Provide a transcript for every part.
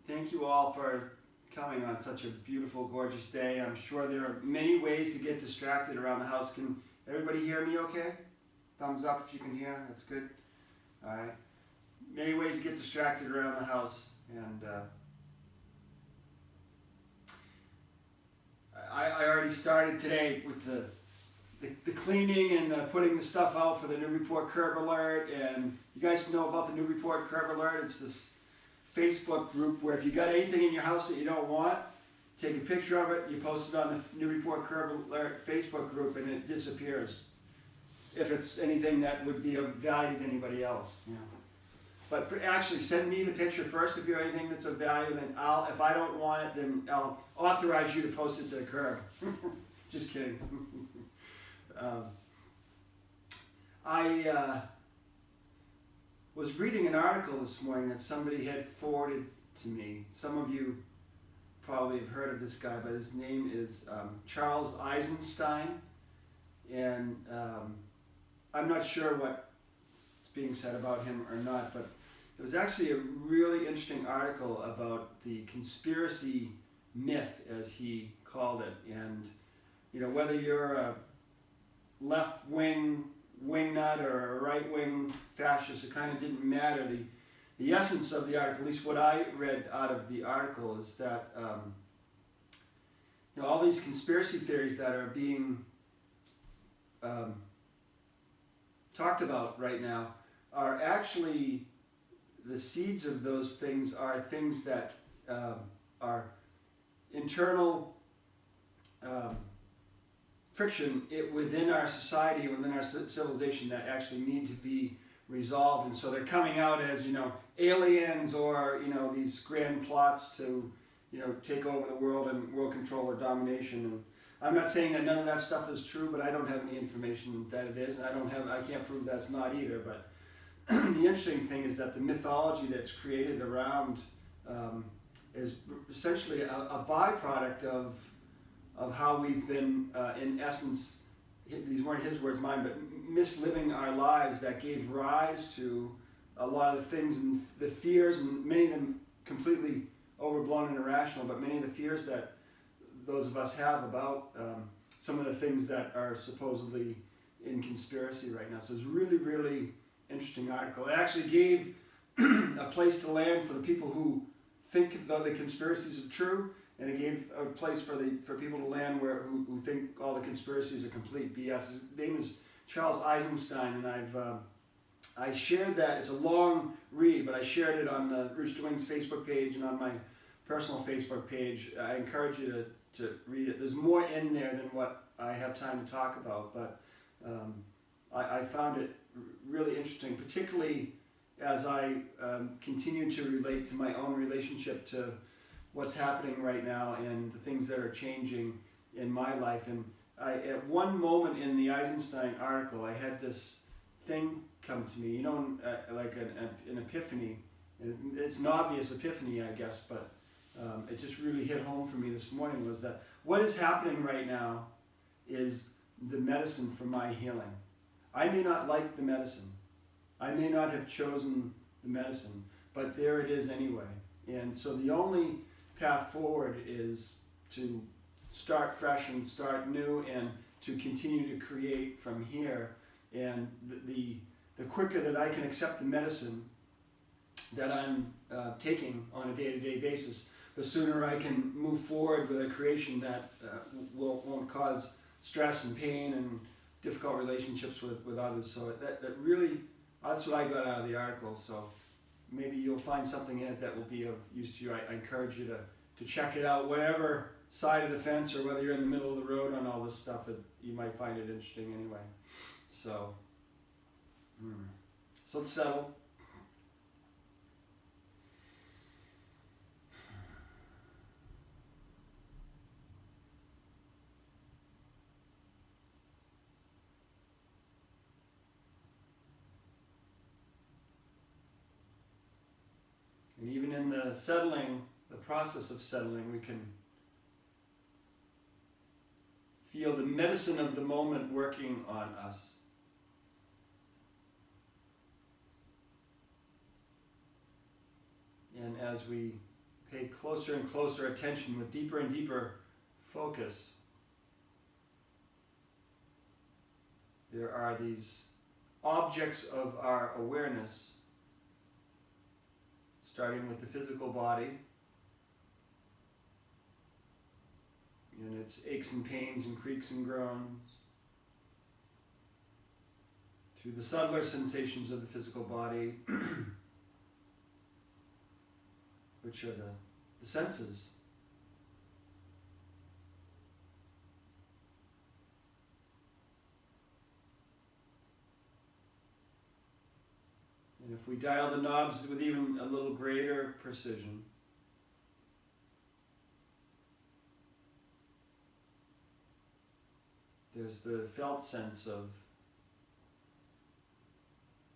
Thank you all for coming on such a beautiful, gorgeous day. I'm sure there are many ways to get distracted around the house. Can everybody hear me okay? Thumbs up if you can hear. That's good. All right. Many ways to get distracted around the house. And I already started today with the cleaning and putting the stuff out for the new report curb alert. And you guys know about the new report curb alert. It's this Facebook group where if you got anything in your house that you don't want, take a picture of it, you post it on the new report curb alert Facebook group, and it disappears if it's anything that would be of value to anybody else. Yeah. But actually send me the picture first if you have anything that's of value, then if I don't want it, then I'll authorize you to post it to the curb. Just kidding. I was reading an article this morning that somebody had forwarded to me. Some of you probably have heard of this guy, but his name is Charles Eisenstein. And I'm not sure what's being said about him or not, but it was actually a really interesting article about the conspiracy myth, as he called it. And you know, whether you're a left-wing wingnut or a right-wing fascist, it kind of didn't matter. The essence of the article, at least what I read out of the article, is that you know, all these conspiracy theories that are being talked about right now are actually, the seeds of those things are things that are internal friction within our society, within our civilization, that actually need to be resolved. And so they're coming out as, you know, aliens, or, you know, these grand plots to, you know, take over the world and world control or domination. And I'm not saying that none of that stuff is true, but I don't have any information that it is, and I can't prove that's not either. But the interesting thing is that the mythology that's created around is essentially a byproduct of how we've been, in essence, these weren't his words, mine, but misliving our lives that gave rise to a lot of the things and the fears, and many of them completely overblown and irrational, but many of the fears that those of us have about some of the things that are supposedly in conspiracy right now. So it's really, really interesting article. It actually gave a place to land for the people who think that the conspiracies are true, and it gave a place for people to land who think all the conspiracies are complete BS. His name is Charles Eisenstein, and I shared that. It's a long read, but I shared it on the Rooster Wings Facebook page and on my personal Facebook page. I encourage you to read it. There's more in there than what I have time to talk about, but I found it really interesting, particularly as I continue to relate to my own relationship to what's happening right now and the things that are changing in my life. And at one moment in the Eisenstein article, I had this thing come to me, you know, like an epiphany. It's an obvious epiphany, I guess, but it just really hit home for me this morning, was that what is happening right now is the medicine for my healing. I may not like the medicine. I may not have chosen the medicine, but there it is anyway. And so the only path forward is to start fresh and start new, and to continue to create from here. And the quicker that I can accept the medicine that I'm taking on a day-to-day basis, the sooner I can move forward with a creation that won't cause stress and pain and difficult relationships with others. So that really, that's what I got out of the article. So maybe you'll find something in it that will be of use to you. I encourage you to check it out, whatever side of the fence, or whether you're in the middle of the road on all this stuff, you might find it interesting anyway. So let's settle. And even in the settling, the process of settling, we can feel the medicine of the moment working on us. And as we pay closer and closer attention with deeper and deeper focus, there are these objects of our awareness, starting with the physical body and its aches and pains and creaks and groans, to the subtler sensations of the physical body, which are the senses. And if we dial the knobs with even a little greater precision, there's the felt sense of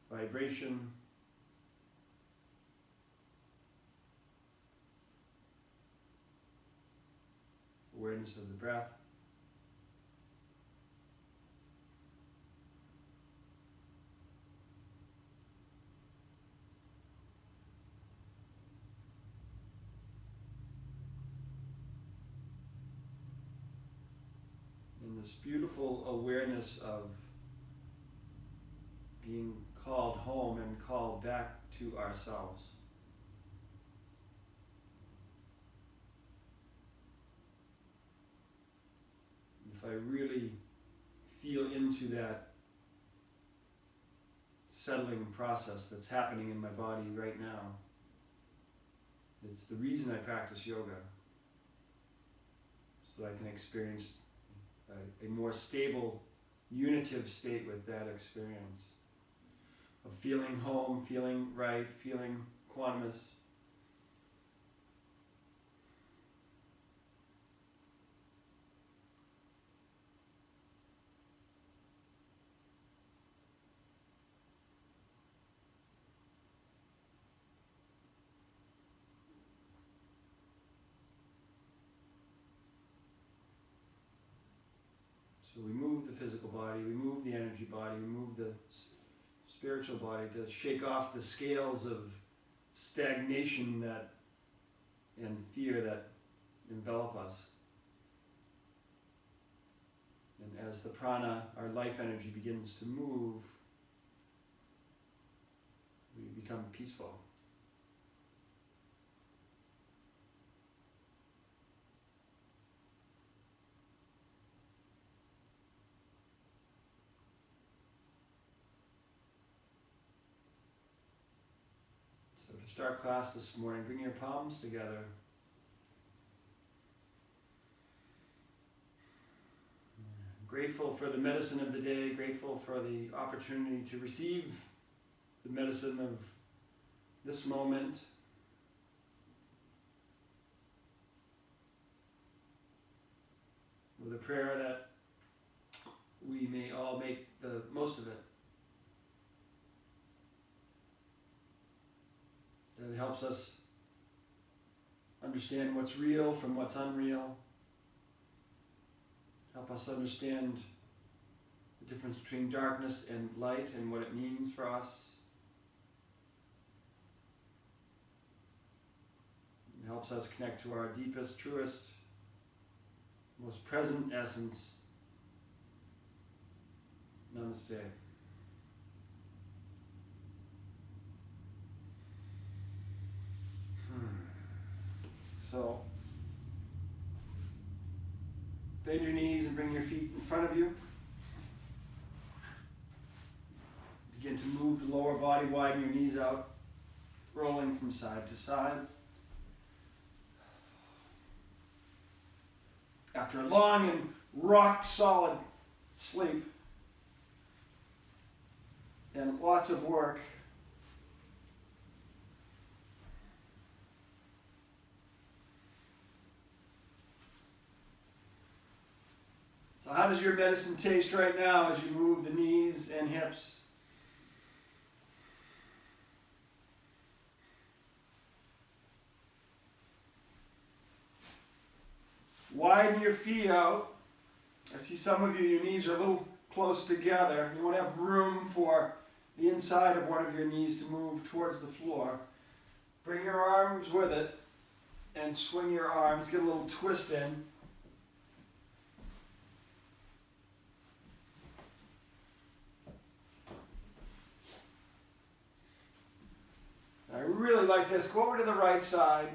vibration, awareness of the breath, and this beautiful awareness of being called home and called back to ourselves. If I really feel into that settling process that's happening in my body right now, it's the reason I practice yoga, so that I can experience a more stable, unitive state with that experience of feeling home, feeling right, feeling quantumous. So we move the physical body, we move the energy body, we move the spiritual body to shake off the scales of stagnation that and fear that envelop us. And as the prana, our life energy, begins to move, we become peaceful. To start class this morning, bring your palms together. Grateful for the medicine of the day, grateful for the opportunity to receive the medicine of this moment. With a prayer that we may all make the most of it. That it helps us understand what's real from what's unreal. Help us understand the difference between darkness and light and what it means for us. It helps us connect to our deepest, truest, most present essence. Namaste. So, bend your knees and bring your feet in front of you. Begin to move the lower body, widen your knees out, rolling from side to side. After a long and rock-solid sleep and lots of work, so how does your medicine taste right now as you move the knees and hips? Widen your feet out. I see some of you, your knees are a little close together. You want to have room for the inside of one of your knees to move towards the floor. Bring your arms with it and swing your arms, get a little twist in. I really like this. Go over to the right side.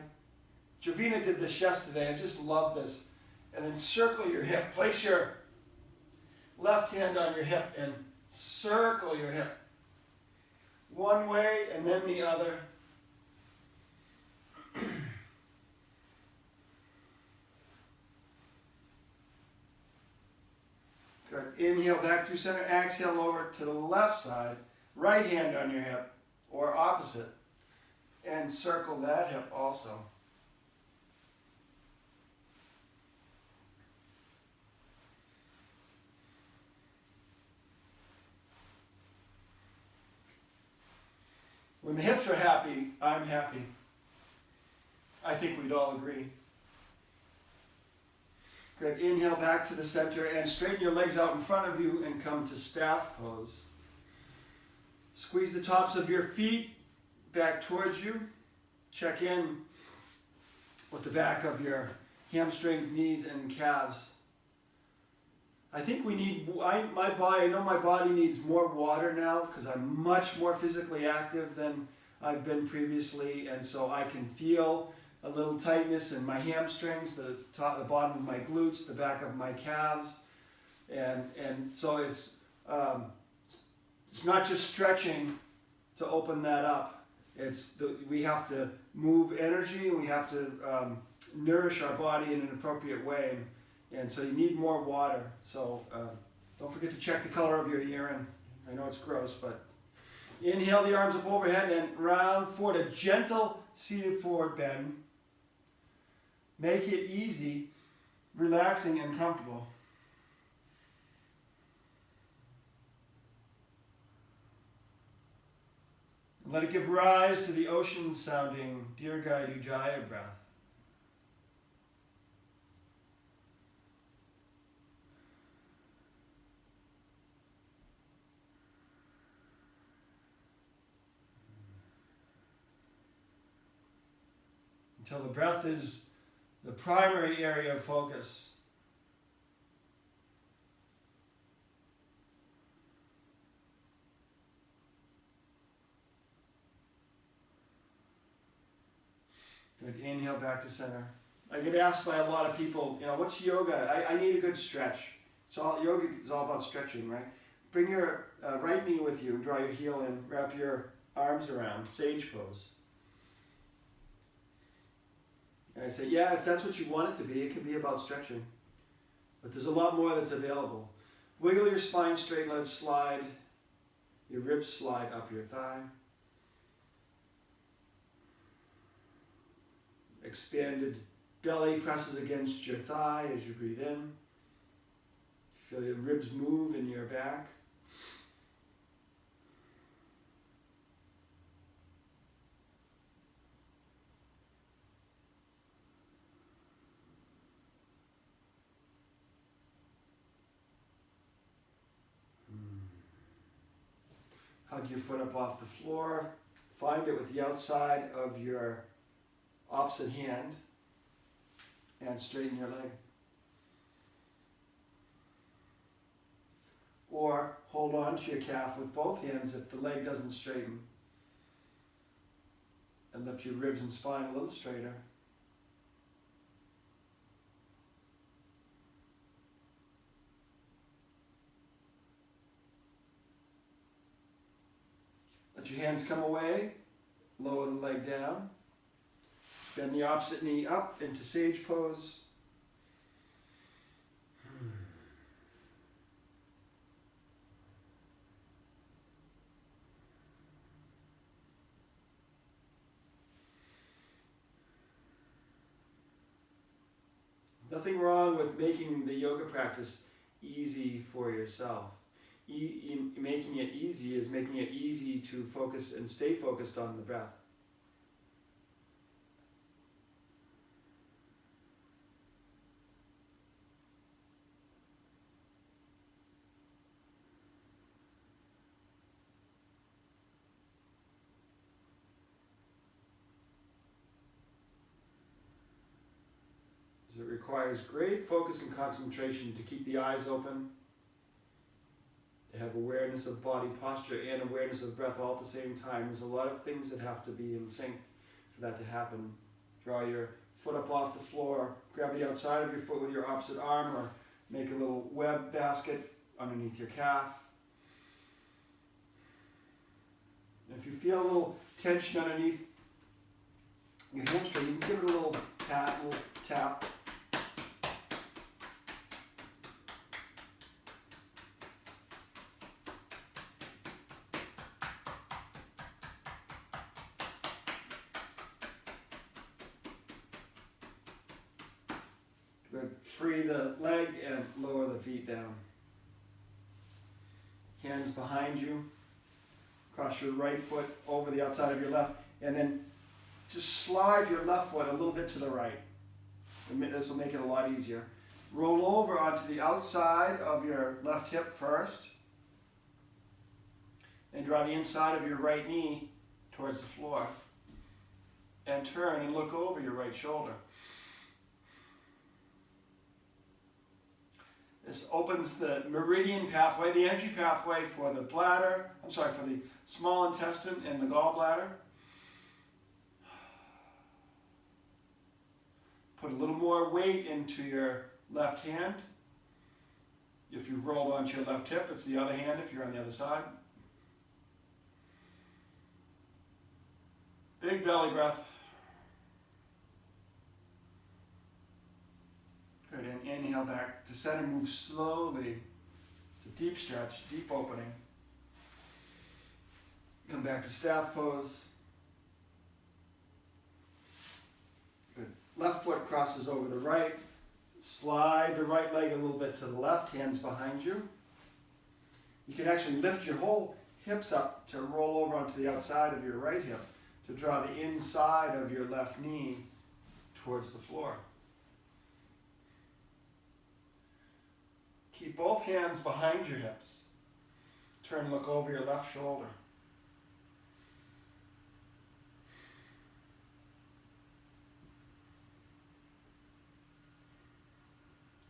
Jovina did this yesterday. I just love this. And then circle your hip. Place your left hand on your hip and circle your hip. One way and then the other. Good. Inhale back through center. Exhale over to the left side. Right hand on your hip or opposite. And circle that hip also. When the hips are happy, I'm happy. I think we'd all agree. Good. Inhale back to the center and straighten your legs out in front of you and come to staff pose. Squeeze the tops of your feet back towards you. Check in with the back of your hamstrings, knees, and calves. I think we need, I know my body needs more water now because I'm much more physically active than I've been previously, and so I can feel a little tightness in my hamstrings, the bottom of my glutes, the back of my calves, and so it's not just stretching to open that up. We have to move energy and we have to nourish our body in an appropriate way. And so you need more water. So don't forget to check the color of your urine. I know it's gross, but inhale the arms up overhead and round forward, a gentle seated forward bend. Make it easy, relaxing, and comfortable. And let it give rise to the ocean-sounding Dirga Ujjayi breath. Until the breath is the primary area of focus. Good. Inhale back to center. I get asked by a lot of people, what's yoga? I need a good stretch. Yoga is all about stretching, right? Bring your right knee with you and draw your heel in. Wrap your arms around, sage pose. And I say, yeah, if that's what you want it to be, it can be about stretching. But there's a lot more that's available. Wiggle your spine straight, let it slide. Your ribs slide up your thigh. Expanded belly presses against your thigh as you breathe in. Feel your ribs move in your back. Hug your foot up off the floor. Find it with the outside of your opposite hand and straighten your leg. Or hold on to your calf with both hands if the leg doesn't straighten. And lift your ribs and spine a little straighter. Let your hands come away, lower the leg down. Bend the opposite knee up into sage pose. Nothing wrong with making the yoga practice easy for yourself. Making it easy is making it easy to focus and stay focused on the breath. It requires great focus and concentration to keep the eyes open, to have awareness of body posture and awareness of breath all at the same time. There's a lot of things that have to be in sync for that to happen. Draw your foot up off the floor, grab the outside of your foot with your opposite arm, or make a little web basket underneath your calf. And if you feel a little tension underneath your hamstring, you can give it a little pat, a little tap. Good. Free the leg and lower the feet down. Hands behind you. Cross your right foot over the outside of your left, and then just slide your left foot a little bit to the right. This will make it a lot easier. Roll over onto the outside of your left hip first, and draw the inside of your right knee towards the floor, and turn and look over your right shoulder. This opens the meridian pathway, the energy pathway for the bladder, for the small intestine and the gallbladder. Put a little more weight into your left hand. If you've rolled onto your left hip, it's the other hand if you're on the other side. Big belly breath. Good, and inhale back to center, move slowly. It's a deep stretch, deep opening. Come back to staff pose. Good. Left foot crosses over the right. Slide the right leg a little bit to the left, hands behind you. You can actually lift your whole hips up to roll over onto the outside of your right hip to draw the inside of your left knee towards the floor. Keep both hands behind your hips. Turn and look over your left shoulder.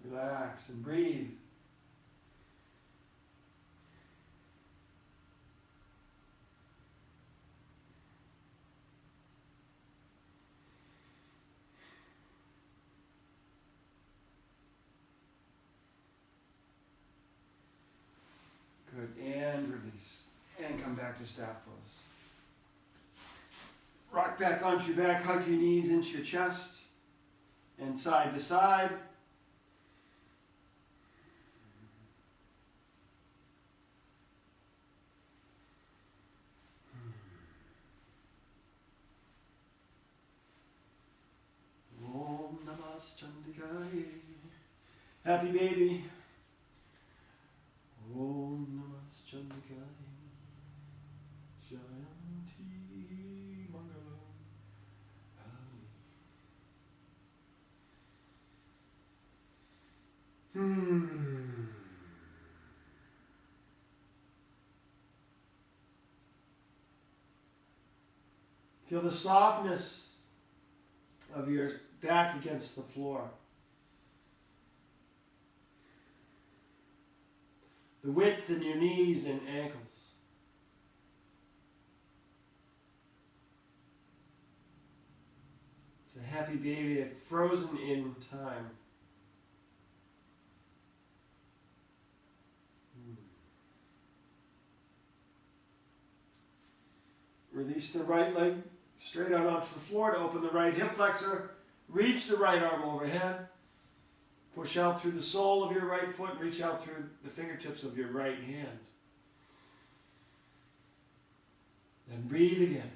Relax and breathe. Good, and release. And come back to staff pose. Rock back onto your back, hug your knees into your chest, and side to side. Om Namas Chandikaya. Happy baby. Om Namas Chandikaya. Jayanti Mangalam. Feel the softness of your back against the floor. The width in your knees and ankles. It's a happy baby, frozen in time. Release the right leg straight out onto the floor to open the right hip flexor. Reach the right arm overhead. Push out through the sole of your right foot. Reach out through the fingertips of your right hand. Then breathe again.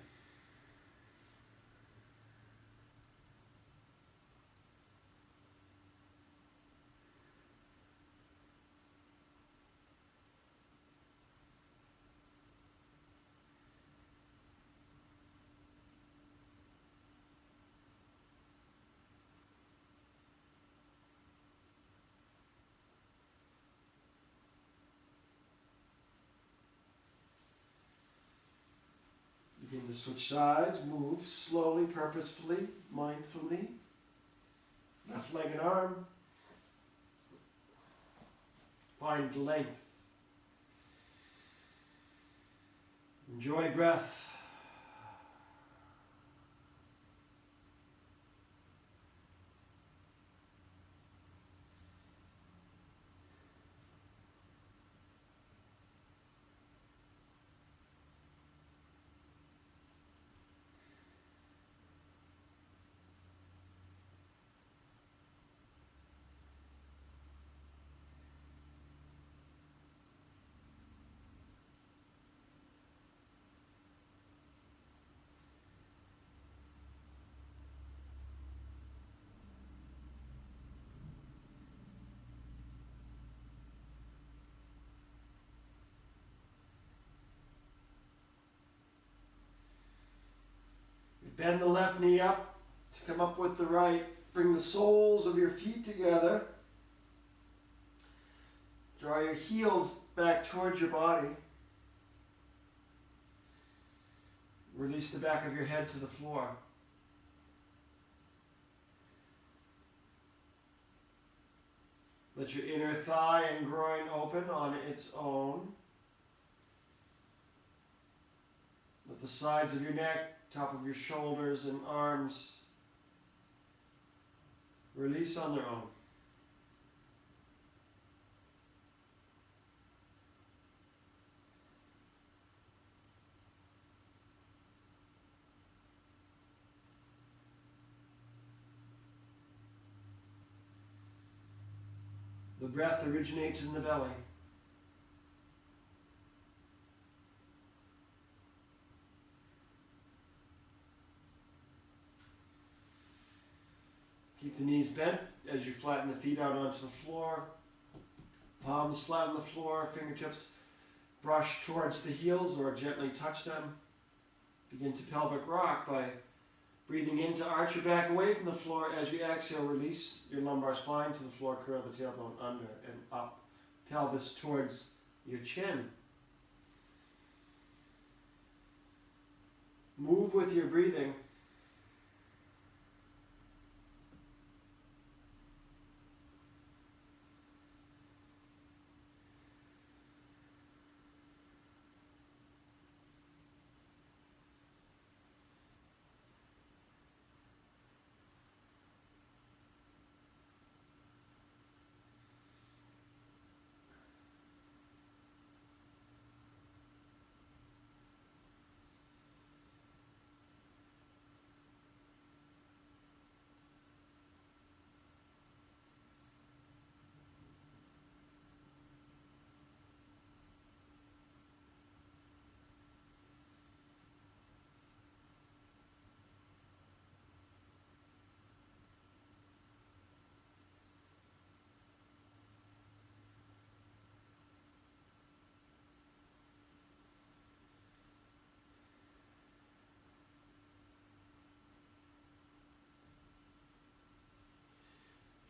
Begin to switch sides, move slowly, purposefully, mindfully. left leg and arm. Find length. Enjoy breath. Bend the left knee up to come up with the right. Bring the soles of your feet together. Draw your heels back towards your body. Release the back of your head to the floor. Let your inner thigh and groin open on its own. Let the sides of your neck, top of your shoulders and arms release on their own. The breath originates in the belly. Keep the knees bent as you flatten the feet out onto the floor. Palms flat on the floor, fingertips brush towards the heels or gently touch them. Begin to pelvic rock by breathing in to arch your back away from the floor. As you exhale, release your lumbar spine to the floor, curl the tailbone under and up. Pelvis towards your chin. Move with your breathing.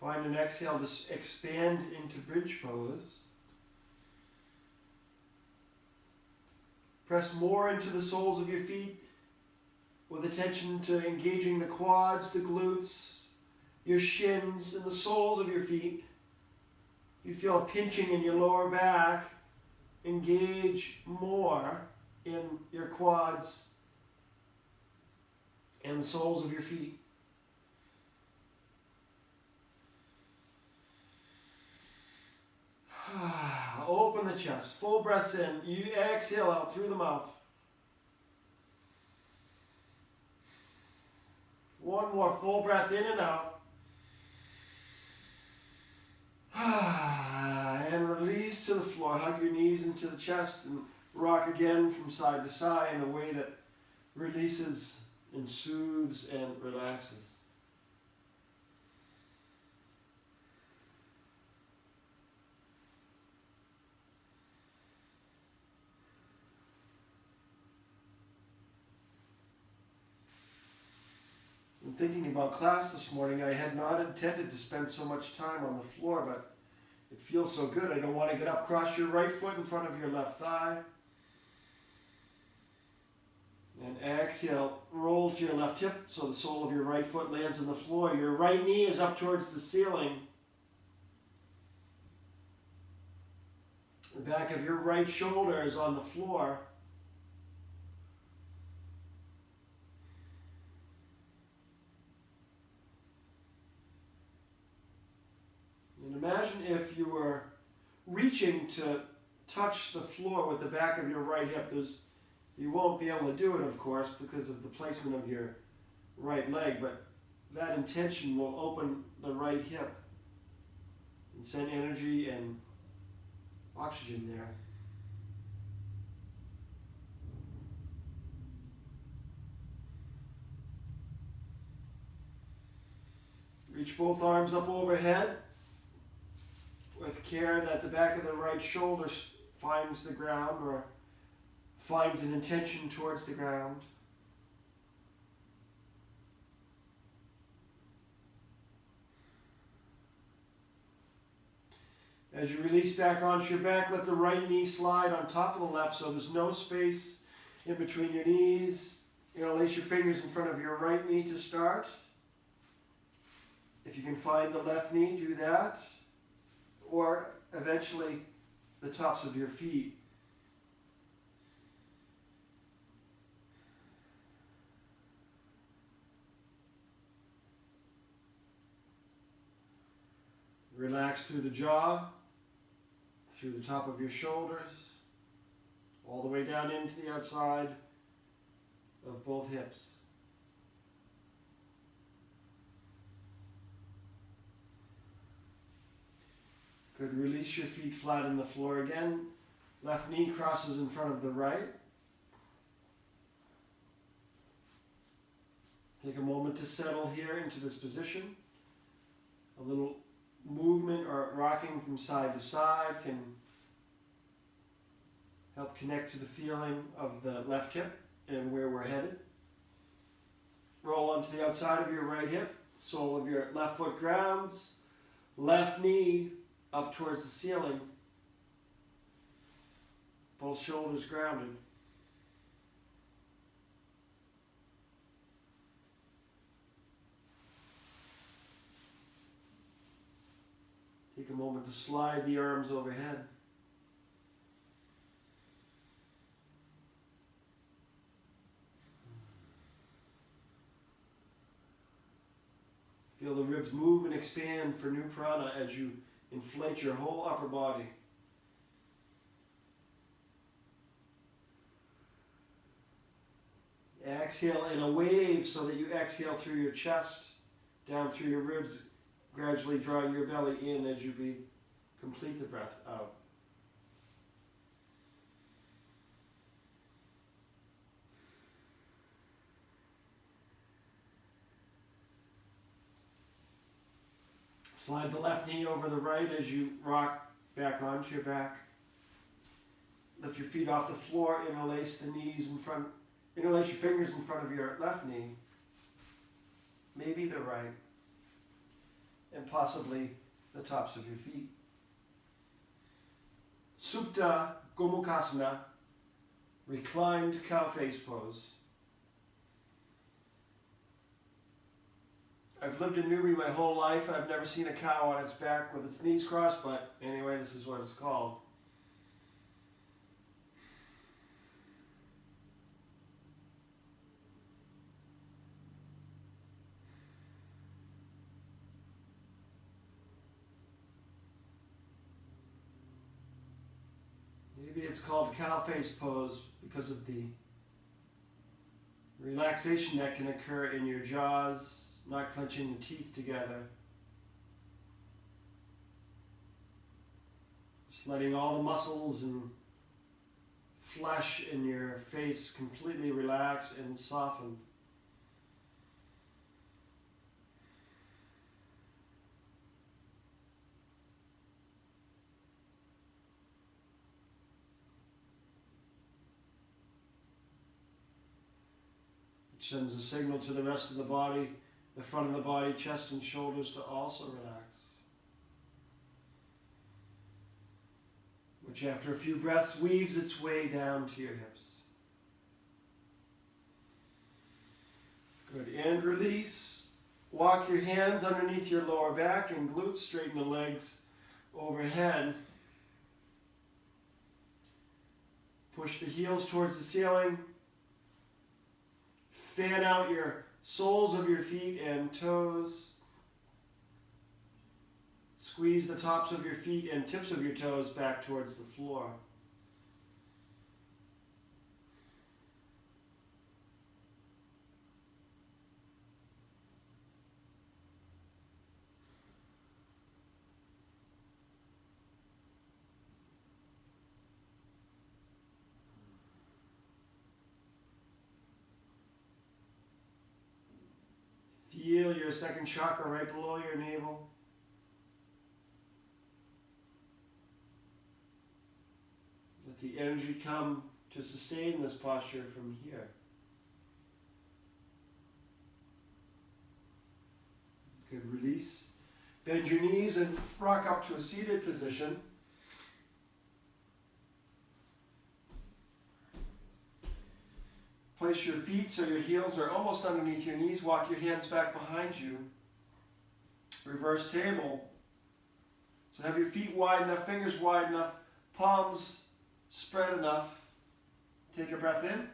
Find an exhale to expand into bridge pose. Press more into the soles of your feet with attention to engaging the quads, the glutes, your shins, and the soles of your feet. You feel a pinching in your lower back. Engage more in your quads and the soles of your feet. Open the chest, full breaths in. You exhale out through the mouth. One more full breath in and out. And release to the floor. Hug your knees into the chest and rock again from side to side in a way that releases and soothes and relaxes. Thinking about class this morning, I had not intended to spend so much time on the floor, but it feels so good. I don't want to get up. Cross your right foot in front of your left thigh. And exhale, roll to your left hip so the sole of your right foot lands on the floor. Your right knee is up towards the ceiling. The back of your right shoulder is on the floor. And imagine if you were reaching to touch the floor with the back of your right hip. You won't be able to do it, of course, because of the placement of your right leg, but that intention will open the right hip and send energy and oxygen there. Reach both arms up overhead with care that the back of the right shoulder finds the ground or finds an intention towards the ground. As you release back onto your back, let the right knee slide on top of the left so there's no space in between your knees. Lace your fingers in front of your right knee to start. If you can find the left knee, do that. Or eventually the tops of your feet. Relax through the jaw, through the top of your shoulders, all the way down into the outside of both hips. Good. Release your feet flat on the floor again. Left knee crosses in front of the right. Take a moment to settle here into this position. A little movement or rocking from side to side can help connect to the feeling of the left hip and where we're headed. Roll onto the outside of your right hip, sole of your left foot grounds, left knee up towards the ceiling, both shoulders grounded. Take a moment to slide the arms overhead. Feel the ribs move and expand for new prana as you inflate your whole upper body. Exhale in a wave so that you exhale through your chest, down through your ribs, gradually drawing your belly in as you breathe. Complete the breath out. Slide the left knee over the right as you rock back onto your back. Lift your feet off the floor, interlace the knees in front, interlace your fingers in front of your left knee, maybe the right, and possibly the tops of your feet. Supta Gomukhasana, reclined cow face pose. I've lived in Newry my whole life. I've never seen a cow on its back with its knees crossed, but anyway, this is what it's called. Maybe it's called cow face pose because of the relaxation that can occur in your jaws, not clenching the teeth together. Just letting all the muscles and flesh in your face completely relax and soften. Which sends a signal to the rest of the body, the front of the body, chest and shoulders to also relax. Which after a few breaths weaves its way down to your hips. Good, and release. Walk your hands underneath your lower back and glutes, straighten the legs overhead. Push the heels towards the ceiling. Fan out your soles of your feet and toes. Squeeze the tops of your feet and tips of your toes back towards the floor. Feel your second chakra right below your navel. Let the energy come to sustain this posture from here. Good, release. Bend your knees and rock up to a seated position. Place your feet so your heels are almost underneath your knees. Walk your hands back behind you. Reverse table. So have your feet wide enough, fingers wide enough, palms spread enough. Take a breath in.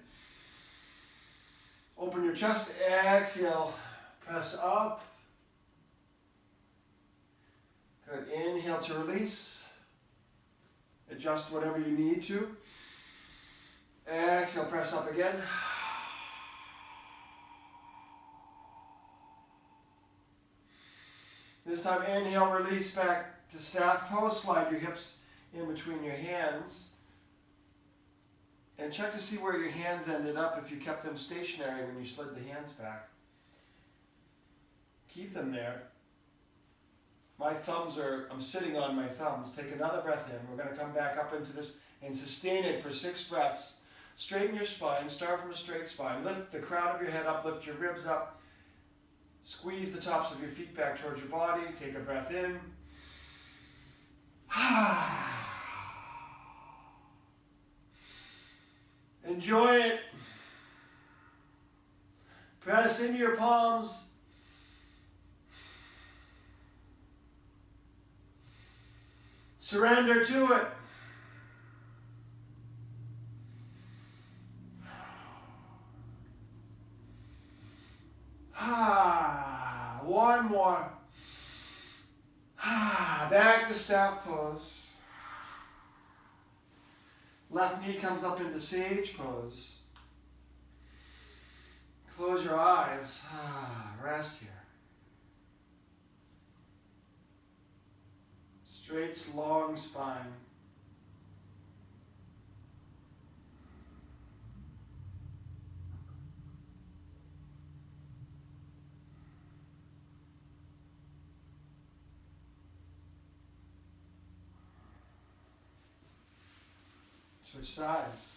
Open your chest. Exhale. Press up. Good. Inhale to release. Adjust whatever you need to. Exhale. Press up again. This time, inhale, release back to staff pose. Slide your hips in between your hands. And check to see where your hands ended up if you kept them stationary when you slid the hands back. Keep them there. I'm sitting on my thumbs. Take another breath in. We're going to come back up into this and sustain it for 6 breaths. Straighten your spine. Start from a straight spine. Lift the crown of your head up. Lift your ribs up. Squeeze the tops of your feet back towards your body. Take a breath in. Enjoy it. Press into your palms. Surrender to it. One more. Back to staff pose. Left knee comes up into sage pose. Close your eyes. Rest here. Straight, long spine. Switch sides.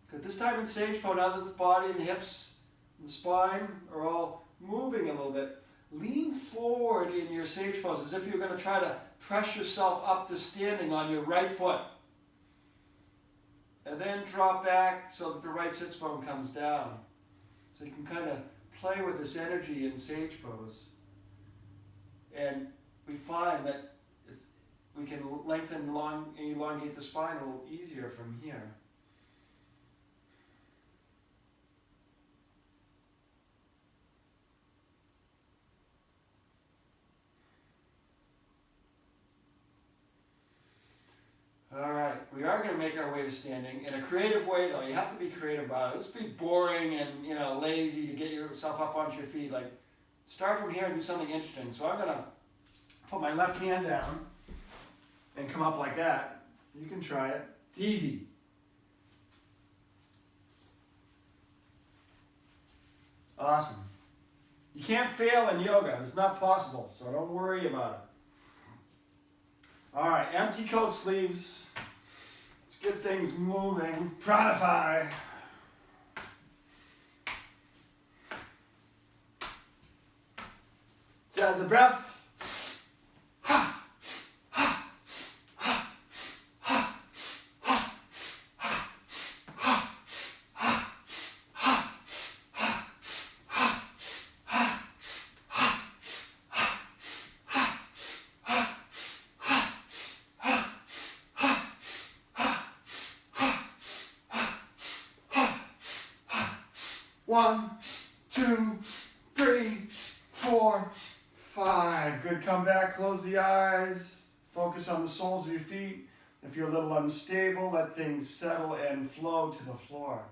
Good. This time in sage pose, now that the body and the hips and the spine are all moving a little bit, lean forward in your sage pose as if you're going to try to press yourself up to standing on your right foot. And then drop back so that the right sits bone comes down. So you can kind of play with this energy in sage pose. And we find that we can lengthen, elongate the spine a little easier from here. All right, we are going to make our way to standing in a creative way, though. You have to be creative about it. Let's be boring and lazy to get yourself up onto your feet. Like, start from here and do something interesting. So I'm going to put my left hand down and come up like that. You can try it. It's easy. Awesome. You can't fail in yoga. It's not possible, so don't worry about it. All right, empty coat sleeves. Let's get things moving. Pranify. So the breath. 1, 2, 3, 4, 5. Good, come back, close the eyes. Focus on the soles of your feet. If you're a little unstable, let things settle and flow to the floor.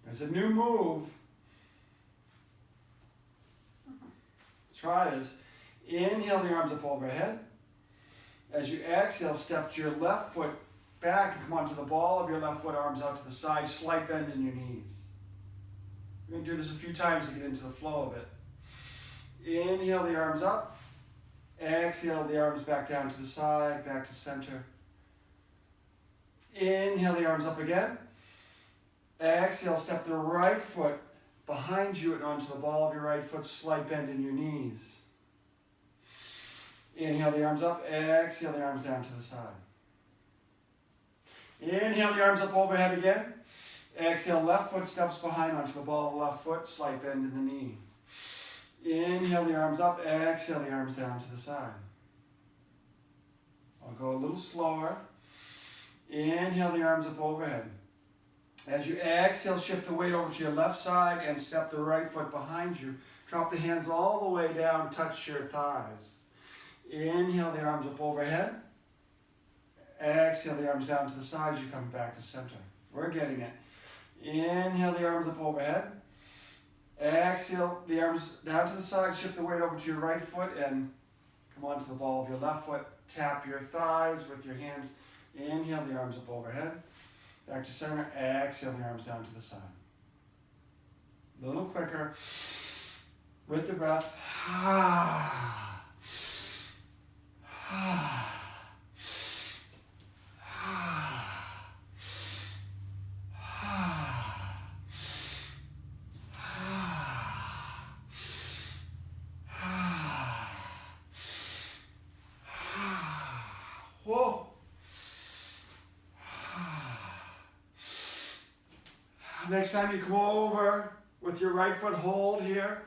It's a new move. Try this. Inhale the arms up overhead. As you exhale, step your left foot back and come onto the ball of your left foot, arms out to the side, slight bend in your knees. We're going to do this a few times to get into the flow of it. Inhale the arms up. Exhale the arms back down to the side, back to center. Inhale the arms up again. Exhale, step the right foot behind you and onto the ball of your right foot, slight bend in your knees. Inhale the arms up, exhale the arms down to the side. Inhale the arms up overhead again. Exhale, left foot steps behind onto the ball of the left foot, slight bend in the knee. Inhale the arms up, exhale the arms down to the side. I'll go a little slower. Inhale the arms up overhead. As you exhale, shift the weight over to your left side and step the right foot behind you. Drop the hands all the way down, touch your thighs. Inhale the arms up overhead. Exhale the arms down to the side as you come back to center. We're getting it. Inhale the arms up overhead. Exhale the arms down to the side, shift the weight over to your right foot and come onto the ball of your left foot. Tap your thighs with your hands. Inhale the arms up overhead. Back to center, exhale the arms down to the side. A little quicker with the breath. Whoa. Next time you come over with your right foot, hold here.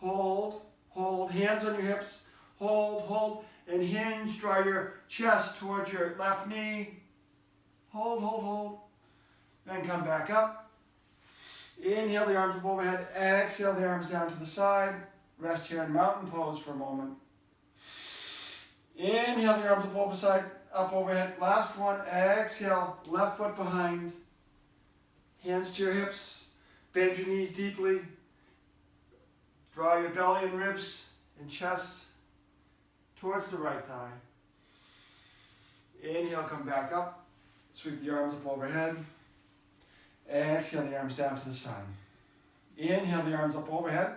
Hold, hold, hands on your hips. Hold, hold, and hinge. Draw your chest towards your left knee. Hold, hold, hold. Then come back up. Inhale the arms up overhead. Exhale the arms down to the side. Rest here in mountain pose for a moment. Inhale the arms up overhead. Last one. Exhale, left foot behind. Hands to your hips, bend your knees deeply. Draw your belly and ribs and chest towards the right thigh. Inhale, come back up. Sweep the arms up overhead. Exhale the arms down to the side. Inhale the arms up overhead.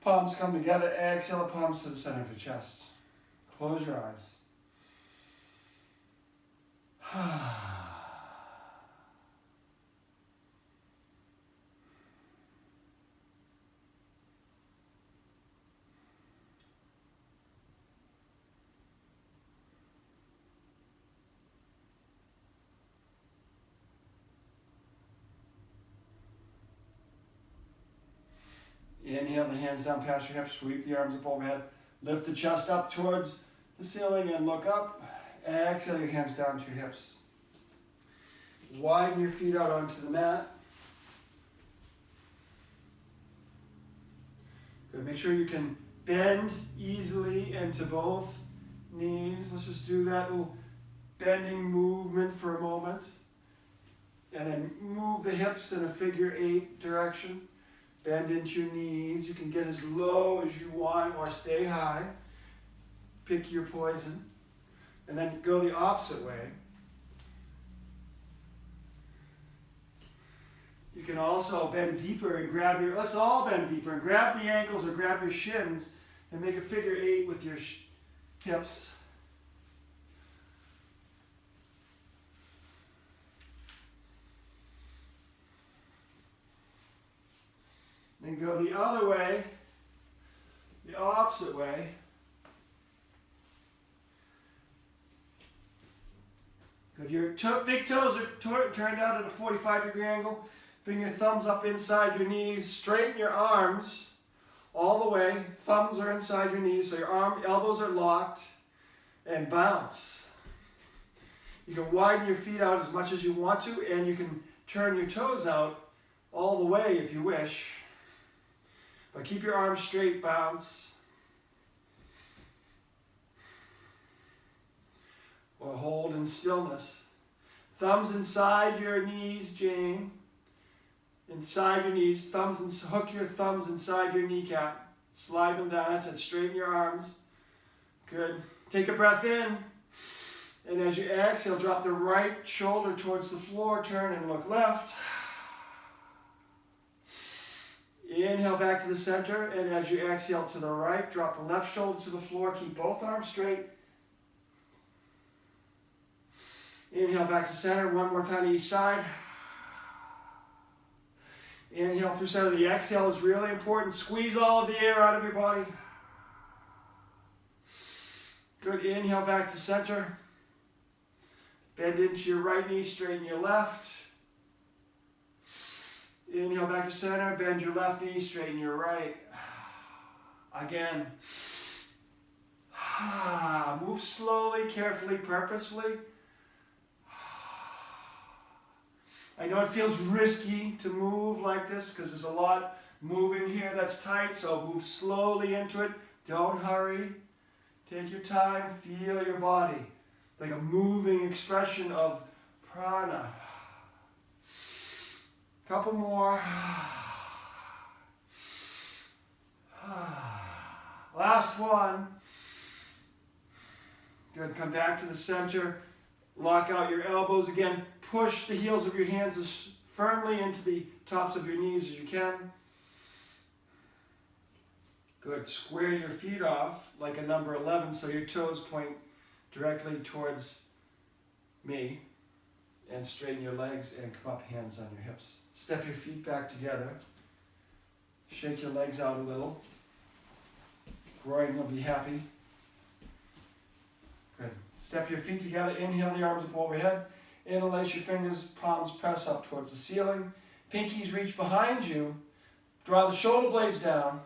Palms come together. Exhale the palms to the center of your chest. Close your eyes. Inhale the hands down past your hips, sweep the arms up overhead, lift the chest up towards the ceiling and look up. Exhale your hands down to your hips. Widen your feet out onto the mat. Good. Make sure you can bend easily into both knees. Let's just do that little bending movement for a moment. And then move the hips in a figure 8 direction. Bend into your knees. You can get as low as you want or stay high. Pick your poison. And then go the opposite way. You can also bend deeper and grab your, let's all bend deeper and grab the ankles or grab your shins and make a figure 8 with your hips. Then go the other way, the opposite way. Good. Your big toes are turned out at a 45-degree angle. Bring your thumbs up inside your knees. Straighten your arms all the way. Thumbs are inside your knees, so your elbows are locked. And bounce. You can widen your feet out as much as you want to, and you can turn your toes out all the way if you wish. But keep your arms straight, bounce. Or hold in stillness. Thumbs inside your knees, Jane. Inside your knees. Hook your thumbs inside your kneecap. Slide them down. That's it. Straighten your arms. Good. Take a breath in. And as you exhale, drop the right shoulder towards the floor. Turn and look left. Inhale back to the center. And as you exhale to the right, drop the left shoulder to the floor. Keep both arms straight. Inhale back to center. One more time to each side. Inhale through center. The exhale is really important. Squeeze all of the air out of your body. Good. Inhale back to center. Bend into your right knee. Straighten your left. Inhale back to center. Bend your left knee. Straighten your right. Again. Move slowly, carefully, purposefully. I know it feels risky to move like this because there's a lot moving here that's tight, so move slowly into it. Don't hurry. Take your time. Feel your body like a moving expression of prana. Couple more. Last one. Good. Come back to the center. Lock out your elbows again. Push the heels of your hands as firmly into the tops of your knees as you can. Good. Square your feet off like a number 11 so your toes point directly towards me. And straighten your legs and come up, hands on your hips. Step your feet back together. Shake your legs out a little. Groin will be happy. Good. Step your feet together. Inhale the arms up overhead. Interlace your fingers, palms press up towards the ceiling. Pinkies reach behind you. Draw the shoulder blades down.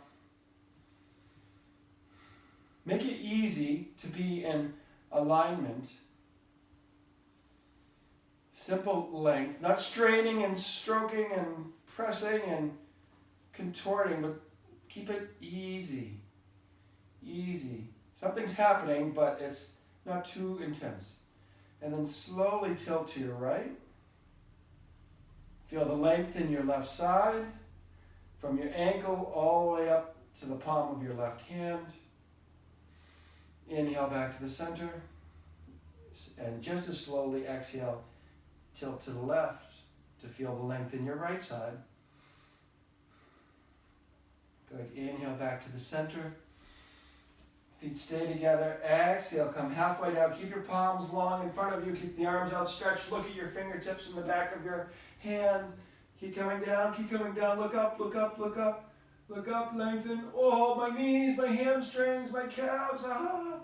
Make it easy to be in alignment. Simple length, not straining and stroking and pressing and contorting, but keep it easy. Easy. Something's happening, but it's not too intense. And then slowly tilt to your right. Feel the length in your left side, from your ankle all the way up to the palm of your left hand. Inhale back to the center. And just as slowly exhale, tilt to the left to feel the length in your right side. Good. Inhale back to the center. Feet stay together. Exhale, come halfway down. Keep your palms long in front of you. Keep the arms outstretched. Look at your fingertips in the back of your hand. Keep coming down. Keep coming down. Look up, look up, look up. Look up, lengthen. Oh, my knees, my hamstrings, my calves. Ah.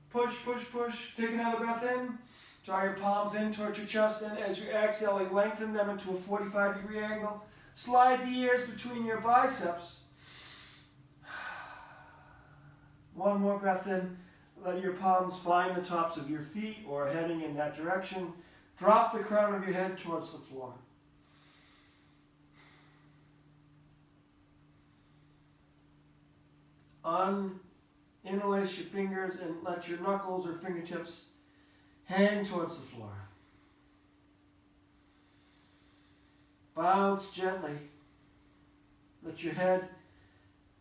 Push, push, push. Take another breath in. Draw your palms in towards your chest, and as you exhale, lengthen them into a 45-degree angle. Slide the ears between your biceps. One more breath in. Let your palms find the tops of your feet or heading in that direction. Drop the crown of your head towards the floor. Interlace your fingers and let your knuckles or fingertips hang towards the floor. Bounce gently. Let your head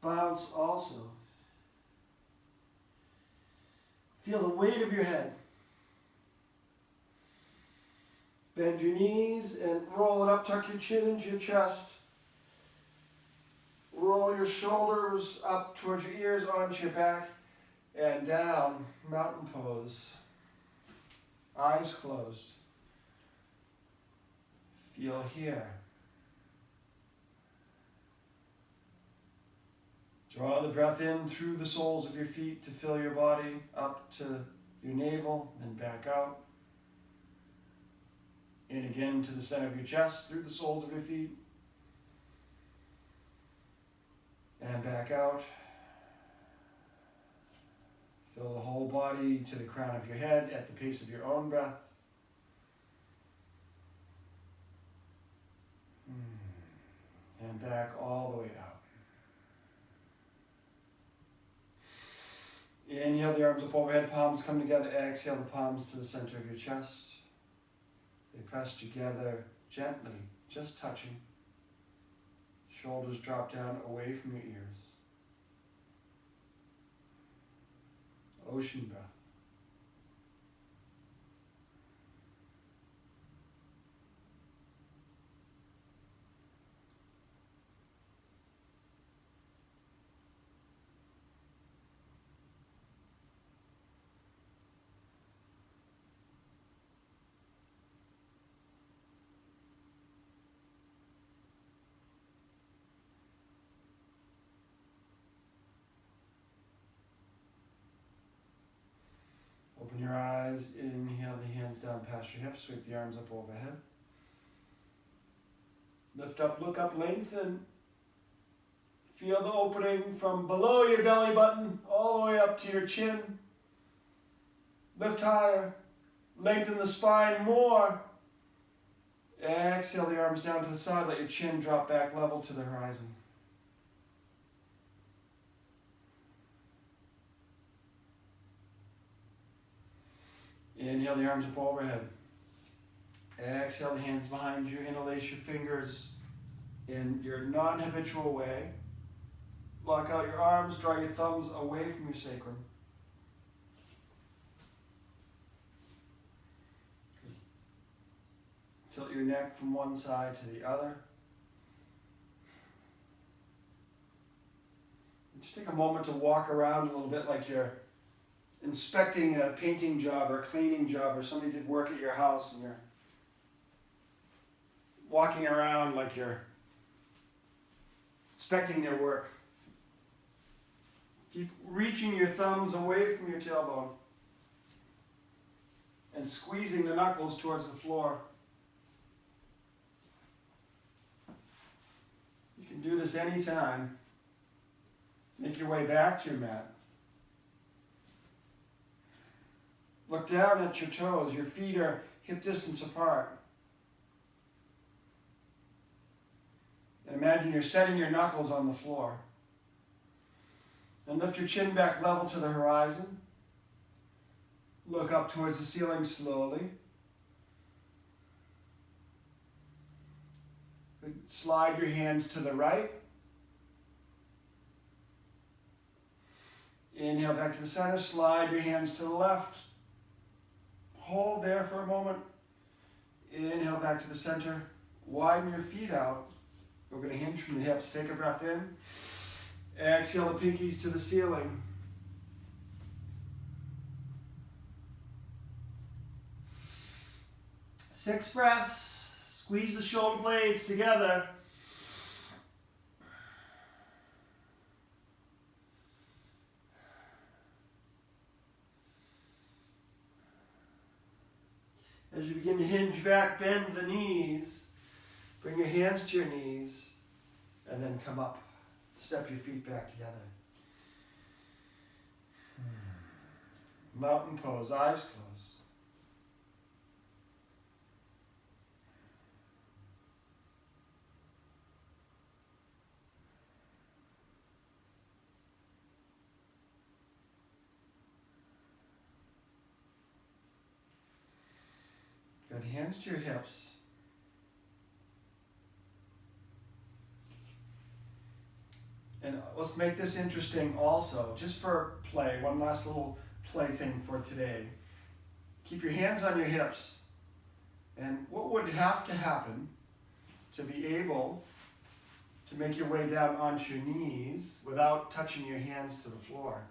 bounce also. Feel the weight of your head. Bend your knees and roll it up. Tuck your chin into your chest. Roll your shoulders up towards your ears, onto your back, and down. Mountain pose. Eyes closed. Feel here. Draw the breath in through the soles of your feet to fill your body up to your navel, then back out. In again to the center of your chest, through the soles of your feet. And back out. Fill the whole body to the crown of your head at the pace of your own breath. And back all the way out. Inhale the arms up overhead, palms come together. Exhale the palms to the center of your chest. They press together gently, just touching. Shoulders drop down away from your ears. Ocean breath. Open your eyes, inhale the hands down past your hips, sweep the arms up overhead. Lift up, look up, lengthen. Feel the opening from below your belly button all the way up to your chin. Lift higher, lengthen the spine more. Exhale the arms down to the side, let your chin drop back level to the horizon. Inhale the arms up overhead. Exhale the hands behind you. Interlace your fingers in your non-habitual way. Lock out your arms. Draw your thumbs away from your sacrum. Tilt your neck from one side to the other. Just take a moment to walk around a little bit like you're inspecting a painting job or a cleaning job, or somebody did work at your house and you're walking around like you're inspecting their work. Keep reaching your thumbs away from your tailbone and squeezing the knuckles towards the floor. You can do this anytime. Make your way back to your mat. Look down at your toes. Your feet are hip distance apart. And imagine you're setting your knuckles on the floor. And lift your chin back level to the horizon. Look up towards the ceiling slowly. Slide your hands to the right. Inhale back to the center. Slide your hands to the left. Hold there for a moment. Inhale back to the center. Widen your feet out. We're going to hinge from the hips. Take a breath in. Exhale the pinkies to the ceiling. Six breaths. Squeeze the shoulder blades together. As you begin to hinge back, bend the knees. Bring your hands to your knees. And then come up. Step your feet back together. Mountain pose, eyes closed. Good, hands to your hips. And let's make this interesting also, just for play, one last little play thing for today. Keep your hands on your hips. And what would have to happen to be able to make your way down onto your knees without touching your hands to the floor?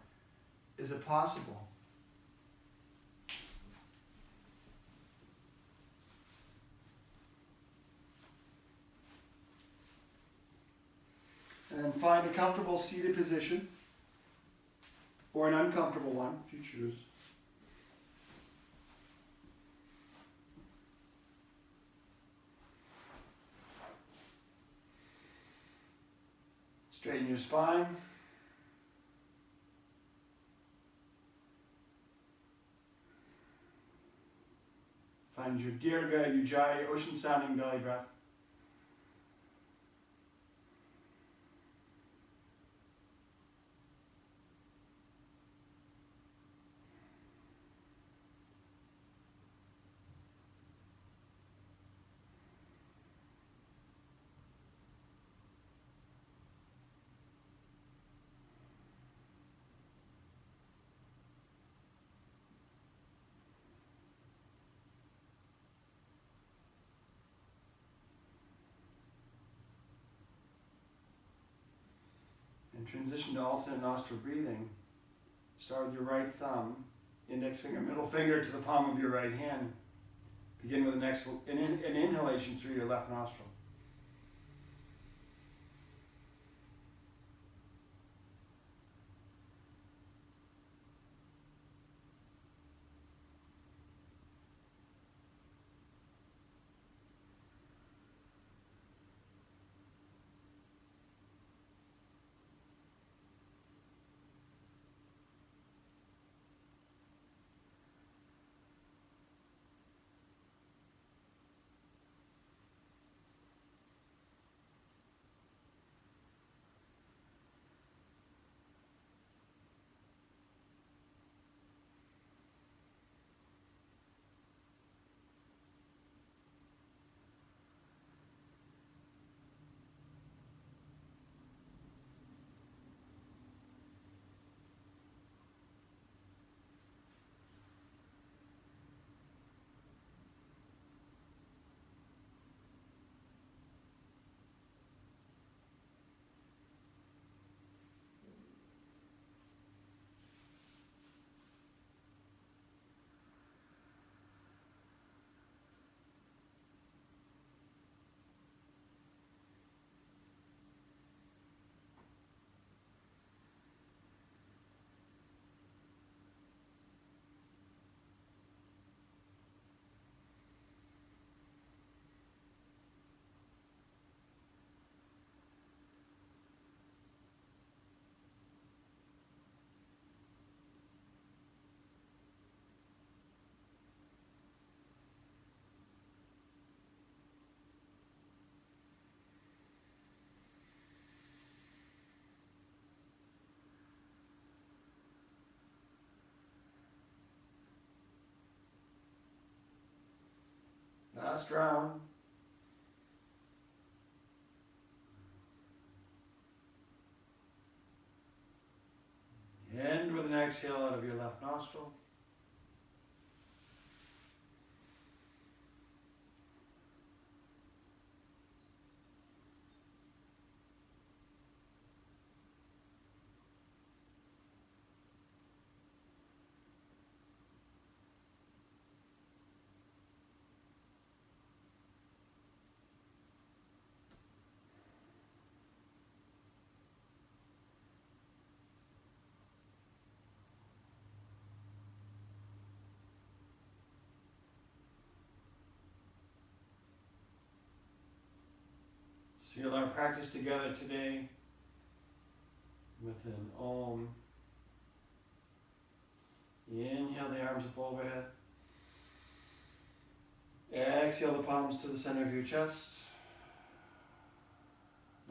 Is it possible? And then find a comfortable seated position, or an uncomfortable one, if you choose. Straighten your spine. Find your Dirga, Ujjayi, ocean sounding belly breath. And transition to alternate nostril breathing. Start with your right thumb, index finger, middle finger to the palm of your right hand. Begin with an inhalation through your left nostril. Last round. End with an exhale out of your left nostril. Seal our practice together today with an Om. Inhale the arms up overhead. Exhale the palms to the center of your chest.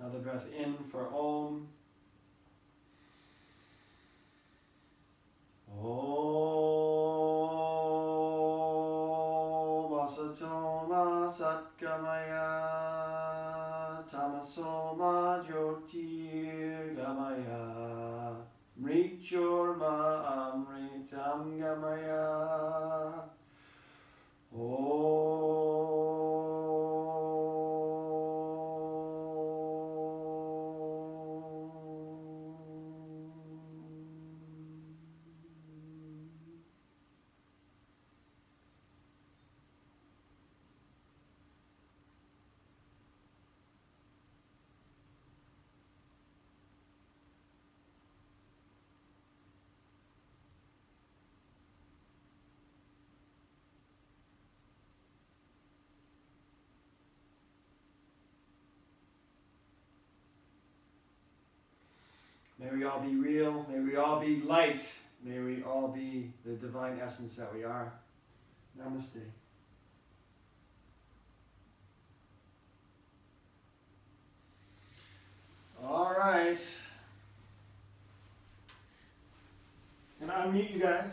Another breath in for Om. Om Asatoma Satgamaya Tamasoma Jyotirgamaya Mrityurma Amritam Gamaya. we all be real. May we all be light. May we all be the divine essence that we are. Namaste. All right. Gonna unmute you guys.